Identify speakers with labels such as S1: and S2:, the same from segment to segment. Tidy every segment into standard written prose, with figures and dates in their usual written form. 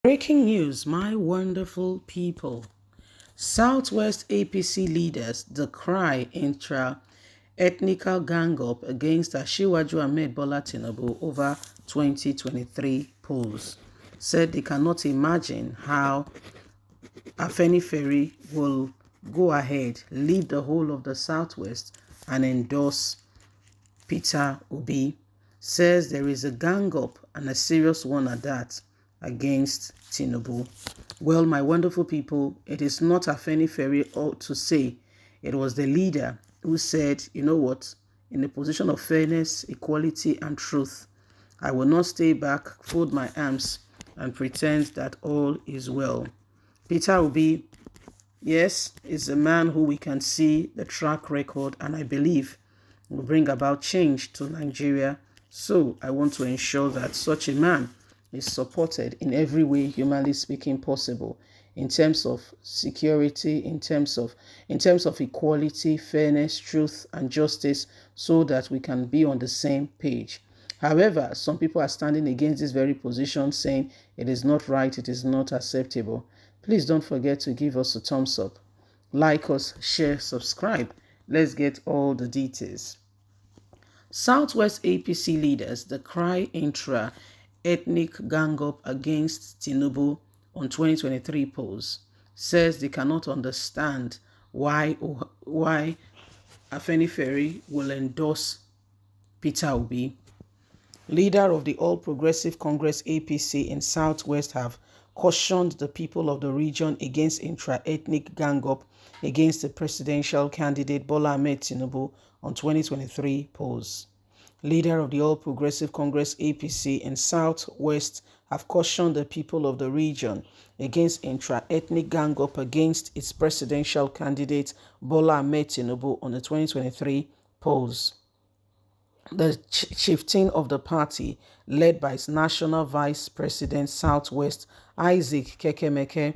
S1: Breaking news, my wonderful people. Southwest APC leaders decry intra-ethnical gang-up against Asiwaju Ahmed Bola Tinubu over 2023 polls. Said they cannot imagine how Afenifere will go ahead, lead the whole of the Southwest and endorse Peter Obi. Says there is a gang-up and a serious one at that against Tinubu. Well, my wonderful people, it is not Afenifere ought to say. It was the leader who said, you know what, in a position of fairness, equality, and truth, I will not stay back, fold my arms, and pretend that all is well. Peter Obi, yes, is a man who we can see the track record, and I believe will bring about change to Nigeria. So I want to ensure that such a man is supported in every way humanly speaking possible, in terms of security, in terms of equality, fairness, truth, and justice, so that we can be on the same page. However, some people are standing against this very position, saying it is not right, it is not acceptable. Please don't forget to give us a thumbs up, like us, share, subscribe. Let's get all the details. Southwest APC leaders decry intra-ethnic gang-up against Tinubu on 2023 polls. Says they cannot understand why Afenifere will endorse Peter Obi. Leader of the All Progressive Congress APC in Southwest have cautioned the people of the region against intra-ethnic gang-up against the presidential candidate Bola Ahmed Tinubu on 2023 polls. Leader of the All Progressive Congress APC in Southwest have cautioned the people of the region against intra-ethnic gang-up against its presidential candidate Bola Ahmed Tinubu on the 2023 polls. The chieftain of the party, led by its national vice president Southwest Isaac Kekemeke,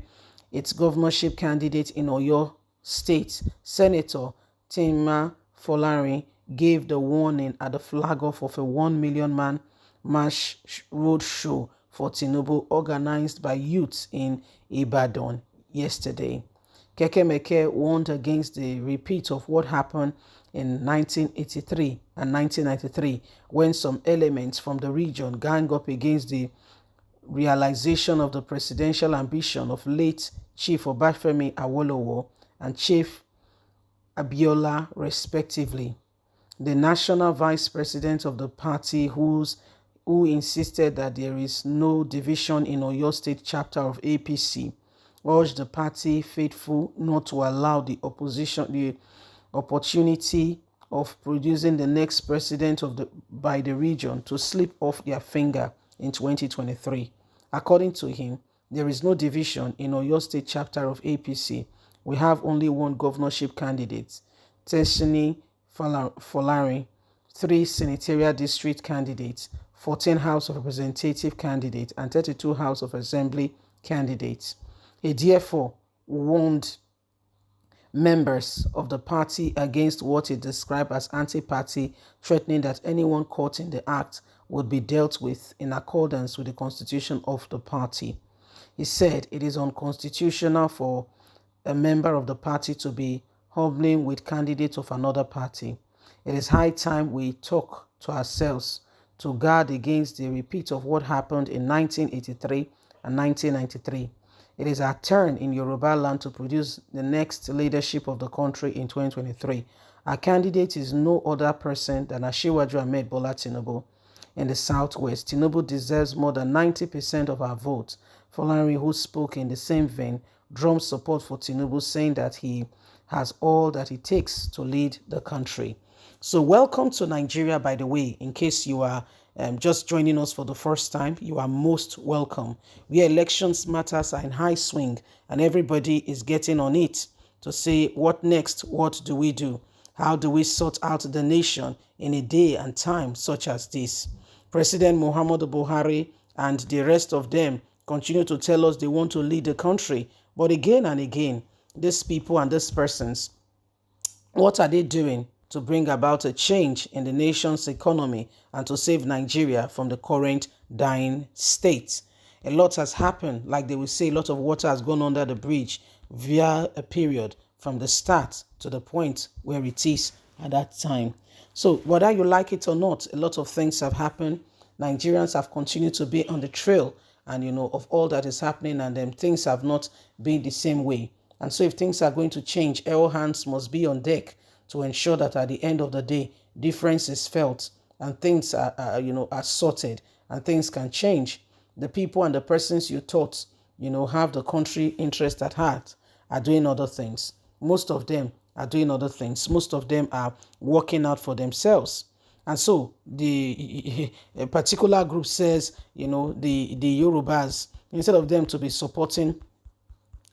S1: its governorship candidate in Oyo State, Senator Tima Folarin, gave the warning at the flag-off of a 1 million man march road show for Tinubu organized by youths in Ibadan yesterday. Kekemeke warned against the repeat of what happened in 1983 and 1993 when some elements from the region gang up against the realization of the presidential ambition of late Chief Obafemi Awolowo and Chief Abiola respectively. The national vice president of the party who insisted that there is no division in Oyo State chapter of APC, urged the party faithful not to allow the opposition the opportunity of producing the next president by the region to slip off their finger in 2023. According to him, there is no division in Oyo State chapter of APC. We have only one governorship candidate, Teshini Folarin, 3 senatorial district candidates, 14 House of Representative candidates, and 32 House of Assembly candidates. He therefore warned members of the party against what he described as anti-party, threatening that anyone caught in the act would be dealt with in accordance with the constitution of the party. He said it is unconstitutional for a member of the party to be hobbling with candidates of another party. It is high time we talk to ourselves to guard against the repeat of what happened in 1983 and 1993. It is our turn in Yoruba land to produce the next leadership of the country in 2023. Our candidate is no other person than Asiwaju Ahmed Bola Tinubu. In the Southwest, Tinubu deserves more than 90% of our votes. Folarin, who spoke in the same vein, drummed support for Tinubu, saying that he has all that it takes to lead the country. So welcome to Nigeria, by the way. In case you are just joining us for the first time, you are most welcome. Where elections matters are in high swing and everybody is getting on it to say what next, what do we do? How do we sort out the nation in a day and time such as this? President Muhammadu Buhari and the rest of them continue to tell us they want to lead the country. But again and again, these people and these persons, what are they doing to bring about a change in the nation's economy and to save Nigeria from the current dying state? A lot has happened. Like they will say, a lot of water has gone under the bridge via a period from the start to the point where it is at that time. So whether you like it or not, a lot of things have happened. Nigerians have continued to be on the trail and, of all that is happening, and things have not been the same way. And so if things are going to change, all hands must be on deck to ensure that at the end of the day, difference is felt and things are sorted and things can change. The people and the persons you thought, have the country interest at heart are doing other things. Most of them are doing other things. Most of them are working out for themselves. And so the a particular group says, the Yorubas, instead of them to be supporting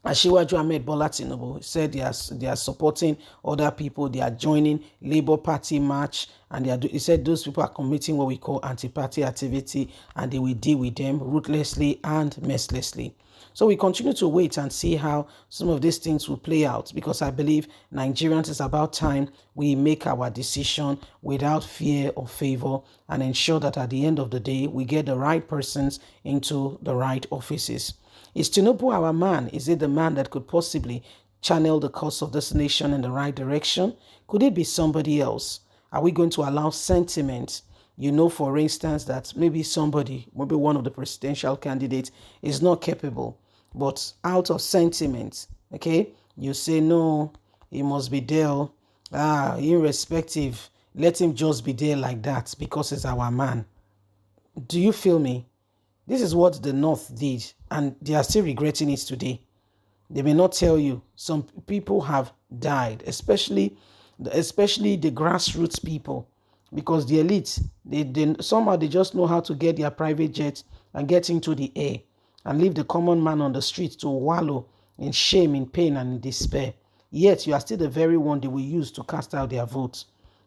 S1: Asiwaju Ahmed Bola Tinubu, said they are supporting other people. They are joining Labour Party march, and he said those people are committing what we call anti-party activity, and they will deal with them ruthlessly and mercilessly. So we continue to wait and see how some of these things will play out, because I believe Nigerians, it's about time we make our decision without fear or favor and ensure that at the end of the day, we get the right persons into the right offices. Is Tinubu our man? Is it the man that could possibly channel the course of this nation in the right direction? Could it be somebody else? Are we going to allow sentiment? For instance, that maybe one of the presidential candidates is not capable, but out of sentiment, okay, you say, no, he must be there. Irrespective, let him just be there like that because he's our man. Do you feel me? This is what the North did, and they are still regretting it today. They may not tell you. Some people have died, especially the grassroots people, because the elite, they somehow they just know how to get their private jets and get into the air and leave the common man on the street to wallow in shame, in pain, and in despair. Yet you are still the very one they will use to cast out their votes,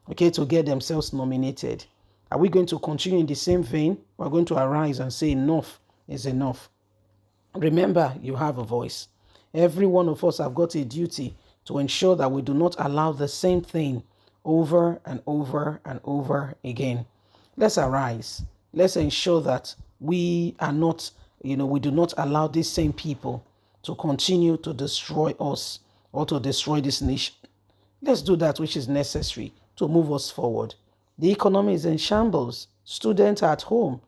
S1: okay, to get themselves nominated. Are we going to continue in the same vein? We're going to arise and say enough is enough. Remember, you have a voice. Every one of us have got a duty to ensure that we do not allow the same thing over and over and over again. Let's arise. Let's ensure that we are not, we do not allow these same people to continue to destroy us or to destroy this nation. Let's do that which is necessary to move us forward. The economy is in shambles. Students are at home.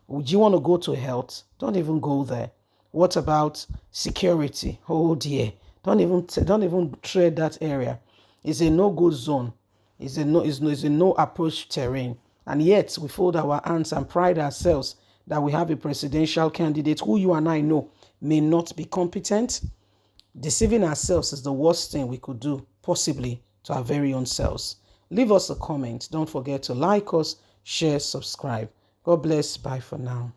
S1: Would you want to go to health? Don't even go there. What about security? Oh dear. Don't even tread that area. It's a no-go zone. It's a no approach terrain. And yet we fold our hands and pride ourselves that we have a presidential candidate who you and I know may not be competent. Deceiving ourselves is the worst thing we could do, possibly to our very own selves. Leave us a comment. Don't forget to like us, share, subscribe. God bless. Bye for now.